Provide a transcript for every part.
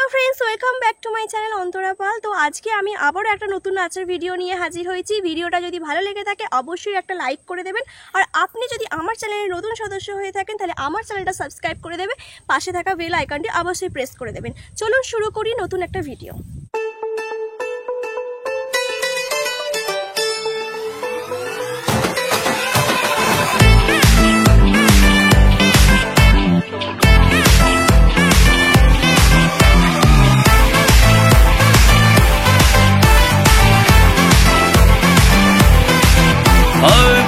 Friends welcome back to my channel Antara Pal. तो आज के आमी आबारो एक नतून नाचेर भिडियो निये हाजिर हयेछि। भिडियोटा जदि भालो लेगे थाके अवश्यई एक लाइक करे देबेन और आपनि जदि आमार चैनेलेर नतून सदस्य हये थाकेन ताहले आमार चैनेलटा सबस्क्राइब करे देबे, पाशे थाका बेल आइकनटी अवश्यई प्रेस करे देबेन। चलुन शुरू करी नतून एक भिडियो।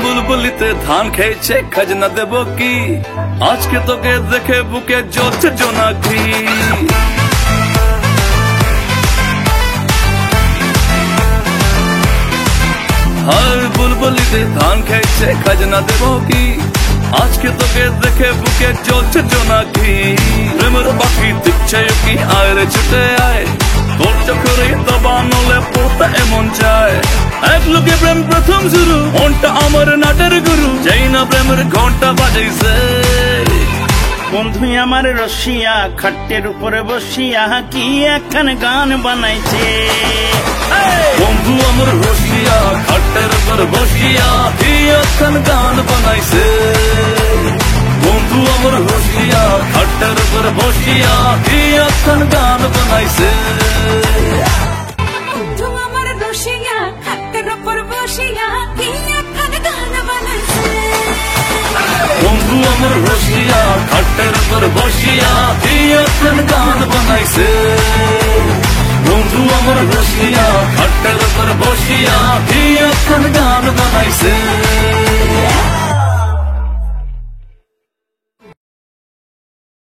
বুলবুলিতে ধান খেয়েছে খাজনা দেব কি আজকে তোকে দেখে বুকে জ্বলছে জোনাকি হায় বুলবুলিতে ধান খেয়েছে খাজনা দেব কি আজকে তোকে দেখে বুকে জ্বলছে জোনাকি প্রেমের পাখি দিচ্ছে কি আয় রে ছুটে আয় তোর চোখে দবানলে পড়তে এমন চায় এক লোকে প্রেম প্রথম শুরু মনটা আমার নাটের গুরু যেই না প্রেমের ঘন্টা বাজাইছে বন্ধু আমার রসিয়া খাটের উপরে বসিয়া কি একখান গান বানাইছে বন্ধু আমার রসিয়া খাটের উপরে বসিয়া কি একখান গান বানাইছে বন্ধু আমার রসিয়া খাটের উপরে বসিয়া কি একখান গান বানাইছে বন্ধু আমার রসিয়া খাটের উপর বসিয়া কি একখান গান বানাইছে বন্ধু আমার রসিয়া খাটের উপর বসিয়া কি একখান গান বানাইছে বন্ধু আমার রসিয়া খাটের উপর বসিয়া কি একখান গান বানাইছে